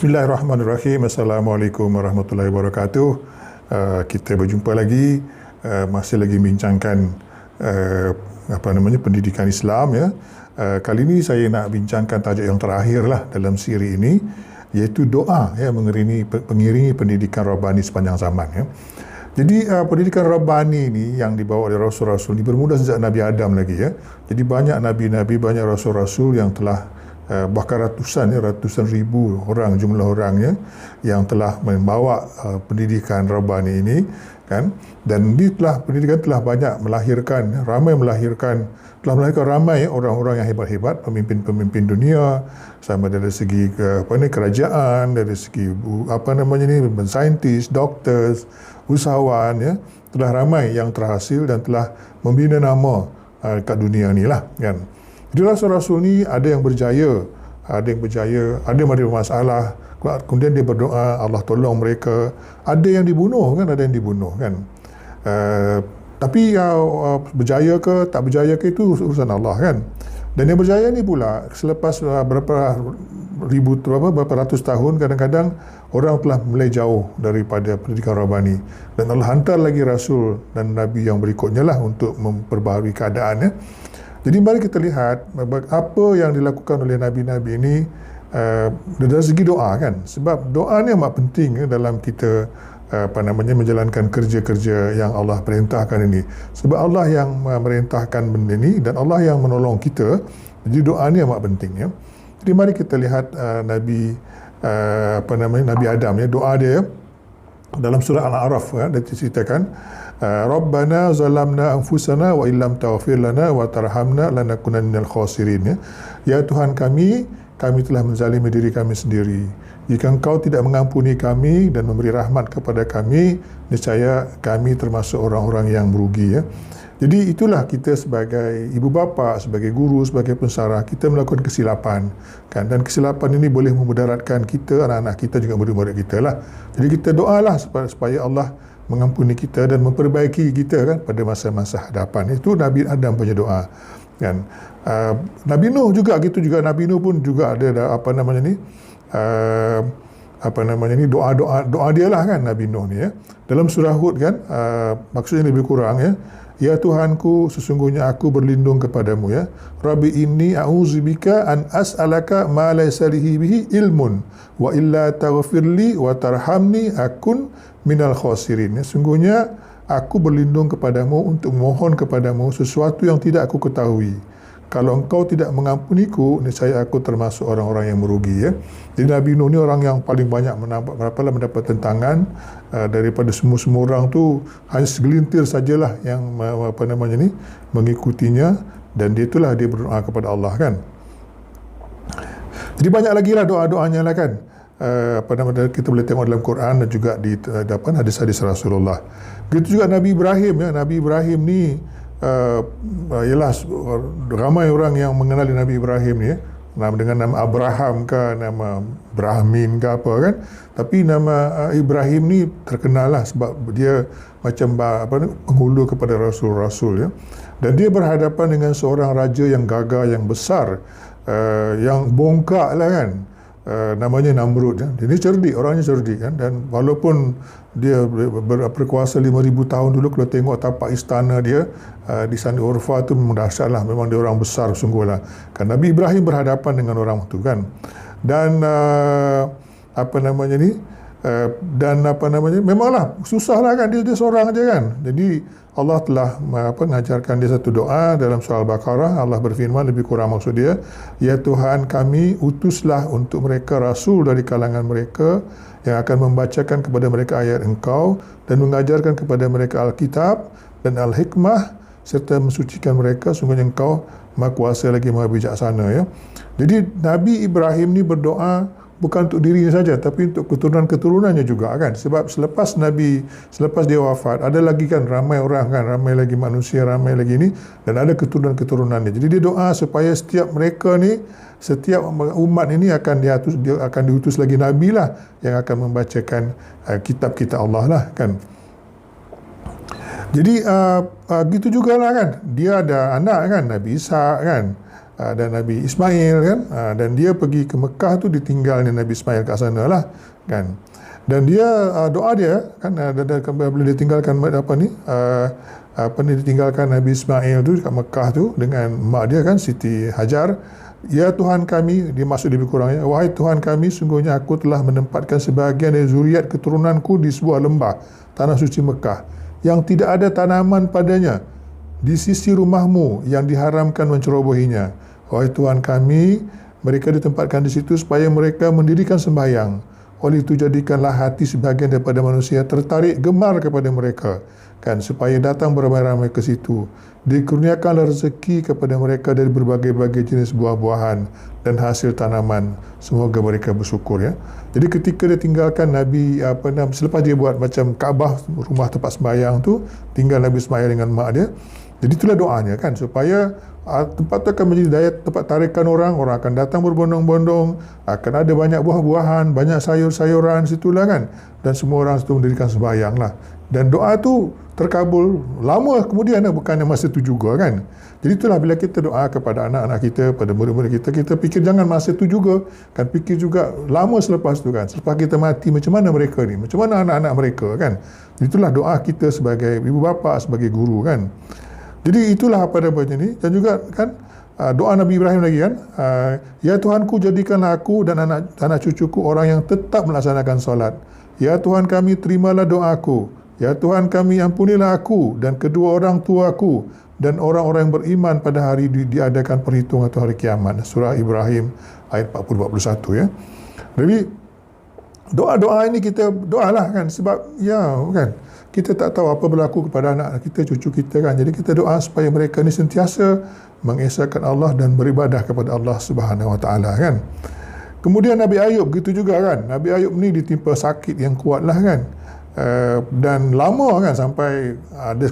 Bismillahirrahmanirrahim. Assalamualaikum warahmatullahi wabarakatuh. Kita berjumpa lagi, masih lagi bincangkan pendidikan Islam ya. Kali ini saya nak bincangkan tajuk yang terakhir lah dalam siri ini, iaitu doa ya mengiringi pendidikan Rabbani sepanjang zaman ya. Jadi pendidikan Rabbani ini yang dibawa oleh Rasul-Rasul ini bermula sejak Nabi Adam lagi ya. Jadi banyak Nabi-Nabi, banyak Rasul-Rasul yang telah bahkan ratusan ribu orang jumlah orangnya yang telah membawa pendidikan Rabbani ini kan, dan pendidikan telah banyak melahirkan ramai orang-orang yang hebat-hebat, pemimpin-pemimpin dunia, sama dari segi kerajaan, dari segi saintis, doktor, usahawan ya, telah ramai yang terhasil dan telah membina nama kat dunia ni lah kan. Jadi Rasul-Rasul ni ada yang berjaya, ada yang ada bermasalah, kemudian dia berdoa, Allah tolong mereka. Ada yang dibunuh kan, tapi berjaya ke tak berjaya ke itu urusan Allah kan. Dan yang berjaya ni pula selepas berapa ratus tahun, kadang-kadang orang telah mulai jauh daripada pendidikan Rabbani, dan Allah hantar lagi Rasul dan Nabi yang berikutnya lah untuk memperbaharui keadaannya. Jadi mari kita lihat apa yang dilakukan oleh Nabi-Nabi ini dari segi doa kan. Sebab doa ni amat penting dalam kita menjalankan kerja-kerja yang Allah perintahkan ini. Sebab Allah yang merintahkan benda ini dan Allah yang menolong kita. Jadi doa ni amat penting ya. Jadi mari kita lihat Nabi Adam ya, doa dia dalam surah Al-A'raf ya, dia ceritakan Rabbana zalamna anfusana wa illam taghfir lana wa tarhamna lanakunanna minal khasirin ya. Ya Tuhan kami telah menzalimi diri kami sendiri. Jika Engkau tidak mengampuni kami dan memberi rahmat kepada kami, niscaya kami termasuk orang-orang yang merugi ya. Jadi itulah kita sebagai ibu bapa, sebagai guru, sebagai pensarah, kita melakukan kesilapan kan, dan kesilapan ini boleh memudaratkan kita, anak-anak kita juga murid-murid kita lah. Jadi kita doalah supaya Allah mengampuni kita dan memperbaiki kita kan pada masa-masa hadapan. Itu Nabi Adam punya doa kan. Nabi Nuh juga gitu juga. Nabi Nuh pun juga ada doa dia lah kan, Nabi Nuh ni ya. Dalam surah Hud kan, maksudnya lebih kurang ya. Ya Tuhanku, sesungguhnya aku berlindung kepadamu ya. Rabbi inni a'udzubika an as'alaka ma laysa li bihi ilmun wa illa taghfirli wa tarhamni akun minal khasirin. Sesungguhnya aku berlindung kepadamu untuk mohon kepadamu sesuatu yang tidak aku ketahui. Kalau Engkau tidak mengampuniku, niscaya aku termasuk orang-orang yang merugi ya. Jadi Nabi Nuh ni orang yang paling banyak mendapat tentangan daripada semua orang tu, hanya segelintir sajalah yang mengikutinya, dan dia berdoa kepada Allah kan. Jadi banyak lagi lah doa-doanya lah kan. Kita boleh tengok dalam Quran dan juga di hadis-hadis Rasulullah. Begitu juga Nabi Ibrahim ya. Nabi Ibrahim ni ialah ramai orang yang mengenali Nabi Ibrahim ni ya. Dengan nama Abraham ke, nama Brahmin ke apa kan. Tapi nama Ibrahim ni terkenal lah sebab dia macam penghulu kepada Rasul-Rasul ya. Dan dia berhadapan dengan seorang raja yang gagah, yang besar, yang bongkak lah kan. Namanya Namrud ya. Dia ni cerdik, orangnya cerdik kan, dan walaupun dia berkuasa 5,000 tahun dulu, kalau tengok tapak istana dia di Sani Urfa tu memang dahsyat lah, memang dia orang besar sungguh lah kan. Nabi Ibrahim berhadapan dengan orang tu kan, dan memanglah susah lah kan, dia seorang aja kan. Jadi Allah telah mengajarkan dia satu doa dalam surah Al-Baqarah. Allah berfirman, lebih kurang maksud dia, ya Tuhan kami, utuslah untuk mereka rasul dari kalangan mereka yang akan membacakan kepada mereka ayat Engkau dan mengajarkan kepada mereka Alkitab dan Al-Hikmah, serta mensucikan mereka. Sungguhnya Engkau Maha Kuasa lagi Maha Bijaksana ya. Jadi Nabi Ibrahim ni berdoa bukan untuk dirinya saja, tapi untuk keturunan-keturunannya juga kan. Sebab selepas dia wafat, ada lagi kan ramai orang kan, ramai lagi manusia, ramai lagi ni, dan ada keturunan-keturunannya. Jadi dia doa supaya setiap mereka ni, setiap umat ini akan diutus lagi Nabi lah yang akan membacakan kitab-kitab Allah lah kan. Jadi gitu jugalah kan, dia ada anak kan, Nabi Isa kan. dan Nabi Ismail kan, dan dia pergi ke Mekah tu ditinggalnya Nabi Ismail kat sana lah kan. Dan dia doa dia kan, bila dia tinggalkan ditinggalkan Nabi Ismail tu dekat Mekah tu dengan mak dia kan, Siti Hajar. Ya Tuhan kami, dia maksud lebih kurangnya, wahai Tuhan kami, sungguhnya aku telah menempatkan sebahagian dari zuriat keturunanku di sebuah lembah tanah suci Mekah yang tidak ada tanaman padanya di sisi rumahmu yang diharamkan mencerobohinya. Wahai Tuhan kami, mereka ditempatkan di situ supaya mereka mendirikan sembahyang. Oleh itu jadikanlah hati sebahagian daripada manusia tertarik gemar kepada mereka kan, supaya datang beramai-ramai ke situ. Dikurniakanlah rezeki kepada mereka dari berbagai-bagai jenis buah-buahan dan hasil tanaman. Semoga mereka bersyukur ya. Jadi ketika dia tinggalkan Nabi selepas dia buat macam Kaabah, rumah tempat sembahyang tu, tinggal Nabi Ismail dengan mak dia. Jadi itulah doanya kan, supaya tempat tu akan menjadi daya tempat tarikan orang akan datang berbondong-bondong, akan ada banyak buah-buahan, banyak sayur-sayuran situlah kan, dan semua orang situ mendirikan sembahyang lah. Dan doa tu terkabul lama kemudian, bukannya masa tu juga kan. Jadi itulah bila kita doa kepada anak-anak kita, pada murid-murid kita, kita fikir jangan masa tu juga kan, fikir juga lama selepas tu kan, selepas kita mati macam mana mereka ni, macam mana anak-anak mereka kan. Itulah doa kita sebagai ibu bapa, sebagai guru kan. Jadi itulah apa macam ni. Dan juga kan doa Nabi Ibrahim lagi kan, ya Tuhanku, jadikanlah aku dan anak cucuku orang yang tetap melaksanakan solat. Ya Tuhan kami, terimalah doaku. Ya Tuhan kami, ampunilah aku dan kedua orang tuaku dan orang-orang yang beriman pada hari diadakan perhitungan atau hari kiamat. Surah Ibrahim ayat 40-41 ya. Jadi doa-doa ini kita doalah kan, sebab ya kan, kita tak tahu apa berlaku kepada anak kita, cucu kita kan. Jadi kita doa supaya mereka ni sentiasa mengesahkan Allah dan beribadah kepada Allah Subhanahu Wa Taala kan. Kemudian Nabi Ayub begitu juga kan. Nabi Ayub ni ditimpa sakit yang kuat lah kan. Dan lama kan, sampai ada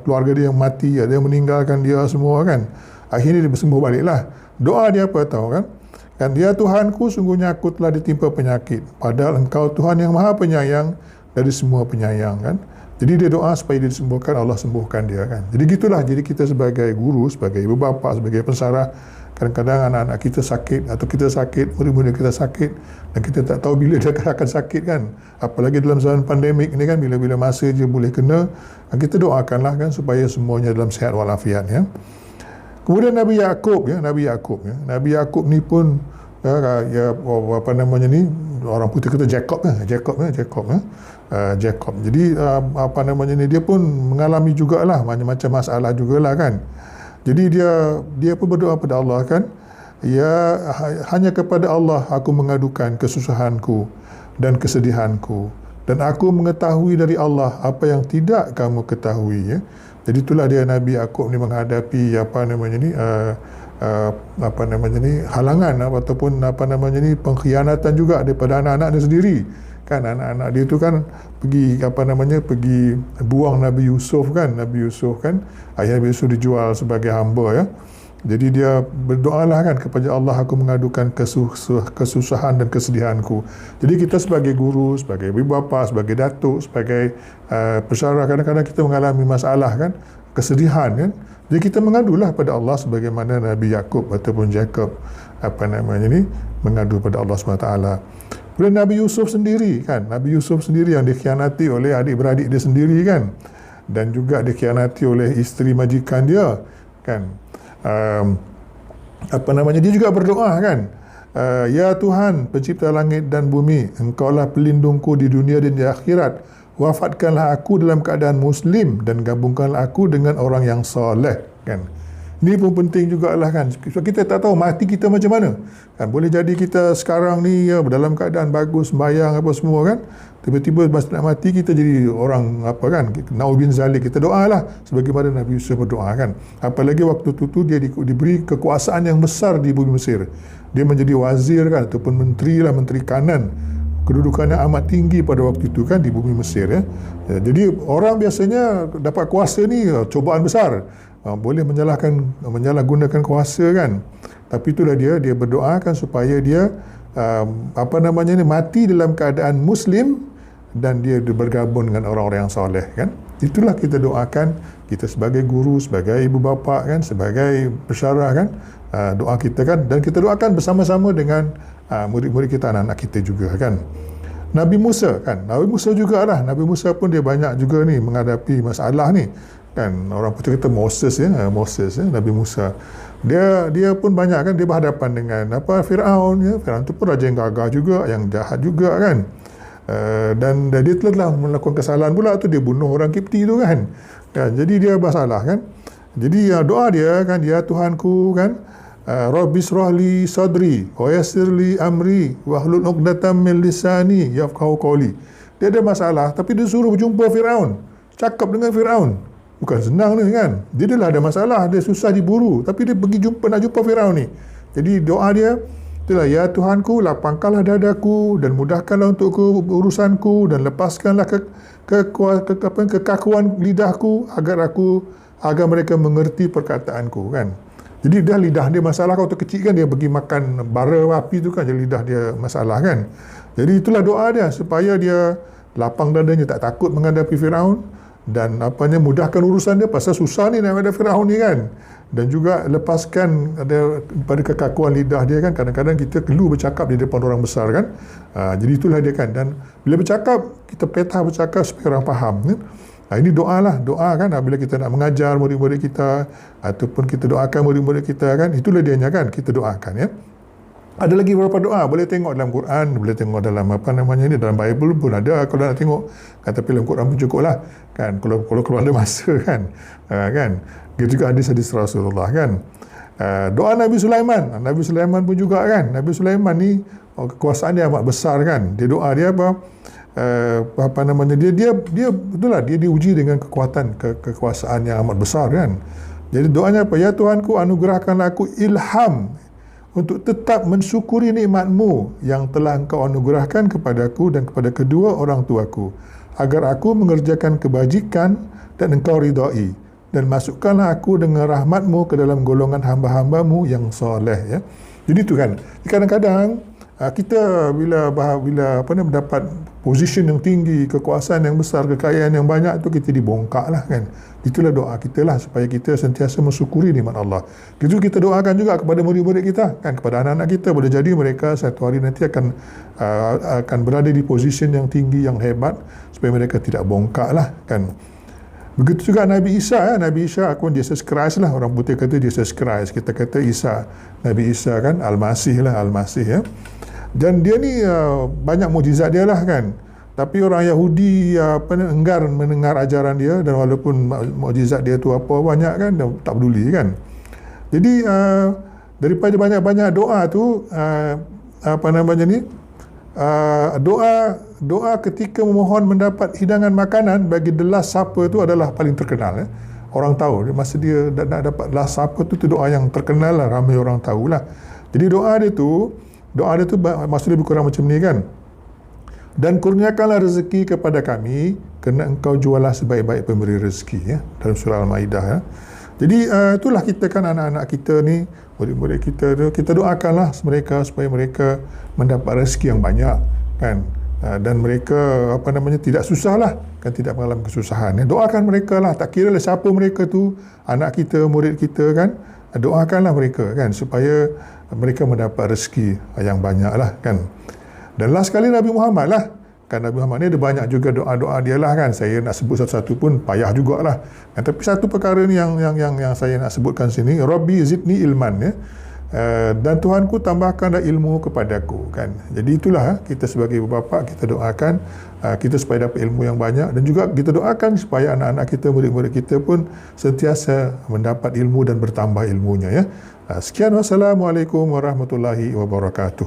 keluarga dia yang mati, ada yang meninggalkan dia semua kan. Akhirnya dia bersembuh baliklah. Doa dia apa tahu kan? Kan, ya Tuhanku, sungguhnya aku telah ditimpa penyakit, padahal Engkau Tuhan yang Maha Penyayang dari semua penyayang kan. Jadi dia doa supaya dia disembuhkan, Allah sembuhkan dia kan. Jadi gitulah. Jadi kita sebagai guru, sebagai ibu bapa, sebagai pensarah, kadang-kadang anak-anak kita sakit atau kita sakit, murid-murid kita sakit, dan kita tak tahu bila dia akan sakit kan. Apalagi dalam zaman pandemik ni kan, bila-bila masa je boleh kena. Kita doakanlah kan supaya semuanya dalam sihat walafiat ya. Kemudian Nabi Yaqub ya, Nabi Yaqub ni pun apa namanya ni, orang putih kata Jacob. Jadi apa namanya ni, dia pun mengalami jugalah macam-macam masalah jugalah kan. Jadi dia pun berdoa pada Allah kan, ya hanya kepada Allah aku mengadukan kesusahanku dan kesedihanku, dan aku mengetahui dari Allah apa yang tidak kamu ketahui ya. Jadi itulah dia Nabi Yaqub ni menghadapi halangan ataupun pengkhianatan juga daripada anak-anak dia sendiri kan. Anak-anak dia tu kan pergi buang Nabi Yusuf kan. Ayah Nabi Yusuf dijual sebagai hamba ya. Jadi dia berdoalah kan kepada Allah, aku mengadukan kesusahan dan kesedihanku. Jadi kita sebagai guru, sebagai ibu bapa, sebagai datuk, sebagai pesara, kadang-kadang kita mengalami masalah kan, kesedihan kan. Jadi kita mengadulah pada Allah sebagaimana Nabi Yaqub ataupun Jacob mengadu pada Allah SWT. Kemudian Nabi Yusuf sendiri kan, Nabi Yusuf sendiri yang dikhianati oleh adik-beradik dia sendiri kan, dan juga dikhianati oleh isteri majikan dia kan. Dia juga berdoa kan, ya Tuhan pencipta langit dan bumi, Engkaulah pelindungku di dunia dan di akhirat, wafatkanlah aku dalam keadaan muslim dan gabungkanlah aku dengan orang yang soleh kan. Ini pun penting jugalah kan, sebab kita tak tahu mati kita macam mana kan. Boleh jadi kita sekarang ni ya, dalam keadaan bagus, sembahyang apa semua kan, tiba-tiba masa nak mati kita jadi orang apa kan, naudzubillah zalik. Kita doalah sebagaimana Nabi Yusuf berdoa kan. Apalagi waktu itu dia diberi kekuasaan yang besar di bumi Mesir. Dia menjadi wazir kan, ataupun menteri kanan. Kedudukannya amat tinggi pada waktu itu kan di bumi Mesir ya. Jadi orang biasanya dapat kuasa ni cobaan besar. Boleh menyalahgunakan kuasa kan. Tapi itulah dia berdoakan supaya dia mati dalam keadaan muslim dan dia bergabung dengan orang-orang yang soleh kan. Itulah kita doakan, kita sebagai guru, sebagai ibu bapa kan, sebagai pensyarah kan, doa kita kan, dan kita doakan bersama-sama dengan murid-murid kita, anak-anak kita juga kan. Nabi Musa kan, Nabi Musa jugalah, Nabi Musa pun dia banyak juga ni menghadapi masalah ni kan. Orang pun kata Moses ya, Nabi Musa. Dia pun banyak kan, dia berhadapan dengan Firaun ya. Firaun tu pun raja yang gagah juga, yang jahat juga kan. Dan dia telah melakukan kesalahan pula tu, dia bunuh orang Kipti tu kan. Jadi dia bersalah kan. Jadi doa dia kan, ya Tuhanku kan, Rabbi shrahli sadri wa yassirli amri wahlul 'uqdatam min lisani yafqahu qawli. Dia ada masalah tapi dia suruh berjumpa Firaun, cakap dengan Firaun. Bukan senang ni kan. Dia dah ada masalah, dia susah diburu, tapi dia pergi nak jumpa Firaun ni. Jadi doa dia itulah, ya Tuhanku, lapangkanlah dadaku dan mudahkanlah untukku urusanku dan lepaskanlah kekakuan lidahku agar mereka mengerti perkataanku kan. Jadi dah lidah dia masalah, waktu kecil kan dia pergi makan bara api tu kan, jadi lidah dia masalah kan. Jadi itulah doa dia supaya dia lapang dadanya, tak takut menghadapi Firaun, dan mudahkan urusan dia pasal susah ni nak ada Firaun ni kan. Dan juga lepaskan pada kekakuan lidah dia kan. Kadang-kadang kita perlu bercakap di depan orang besar kan. Jadi itulah dia kan. Dan bila bercakap, kita petah bercakap supaya orang faham kan. Ini doa kan, bila kita nak mengajar murid-murid kita ataupun kita doakan murid-murid kita kan, itulah dianya kan, kita doakan ya. Ada lagi beberapa doa, boleh tengok dalam Quran, boleh tengok dalam dalam Bible pun ada. Kalau nak tengok, kata dalam Quran pun cukup lah kan, kalau ada masa kan. Kan, gitu juga hadis-hadis Rasulullah kan. Doa Nabi Sulaiman pun juga kan. Nabi Sulaiman ni kekuasaan dia amat besar kan. Dia doa dia dia itulah, dia diuji dengan kekuasaan yang amat besar kan. Jadi doanya apa? Ya Tuhanku, anugerahkanlah aku ilham untuk tetap mensyukuri nikmat-Mu yang telah Engkau anugerahkan kepadaku dan kepada kedua orang tuaku, agar aku mengerjakan kebajikan dan Engkau ridai, dan masukkanlah aku dengan rahmat-Mu ke dalam golongan hamba-hamba-Mu yang soleh ya. Jadi itu kan, kadang-kadang kita bila mendapat position yang tinggi, kekuasaan yang besar, kekayaan yang banyak tu, kita dibongkak lah kan. Itulah doa kita lah, supaya kita sentiasa mensyukuri nikmat Allah. Itu kita doakan juga kepada murid-murid kita kan, kepada anak-anak kita, boleh jadi mereka satu hari nanti akan berada di position yang tinggi, yang hebat, supaya mereka tidak bongkak lah kan. Begitu juga Nabi Isa pun Jesus Christ lah, orang putih kata Jesus Christ, kita kata Isa, Nabi Isa kan, Al-Masih ya. Dan dia ni banyak mukjizat dia lah kan. Tapi orang Yahudi enggan mendengar ajaran dia, dan walaupun mukjizat dia tu banyak kan, dia tak peduli kan. Jadi daripada banyak-banyak doa tu, doa ketika memohon mendapat hidangan makanan bagi the last supper tu adalah paling terkenal ya. Orang tahu masa dia nak dapat last supper tu doa yang terkenal lah, ramai orang tahulah. Jadi doa dia tu maksudnya lebih kurang macam ni kan. Dan kurniakanlah rezeki kepada kami, kerana Engkau jualah sebaik-baik pemberi rezeki ya, dalam surah Al-Maidah ya. Jadi itulah kita kan, anak-anak kita ni, murid-murid kita tu, kita doakanlah mereka supaya mereka mendapat rezeki yang banyak kan. Dan mereka tidak susah lah kan, tidak mengalami kesusahan ya. Doakan mereka lah, tak kira lah siapa mereka tu, anak kita, murid kita kan, doakanlah mereka kan, supaya mereka mendapat rezeki yang banyak lah kan. Dan last sekali Nabi Muhammad lah kan, Nabi Muhammad ni ada banyak juga doa-doa dia lah kan. Saya nak sebut satu-satu pun payah jugalah kan. Tapi satu perkara ni yang saya nak sebutkan sini, Rabbi zidni ilman ya. Dan Tuhanku tambahkanlah ilmu kepadaku kan. Jadi itulah kita sebagai bapa, kita doakan kita supaya dapat ilmu yang banyak, dan juga kita doakan supaya anak-anak kita, murid-murid kita pun sentiasa mendapat ilmu dan bertambah ilmunya ya. Sekian, wassalamualaikum warahmatullahi wabarakatuh.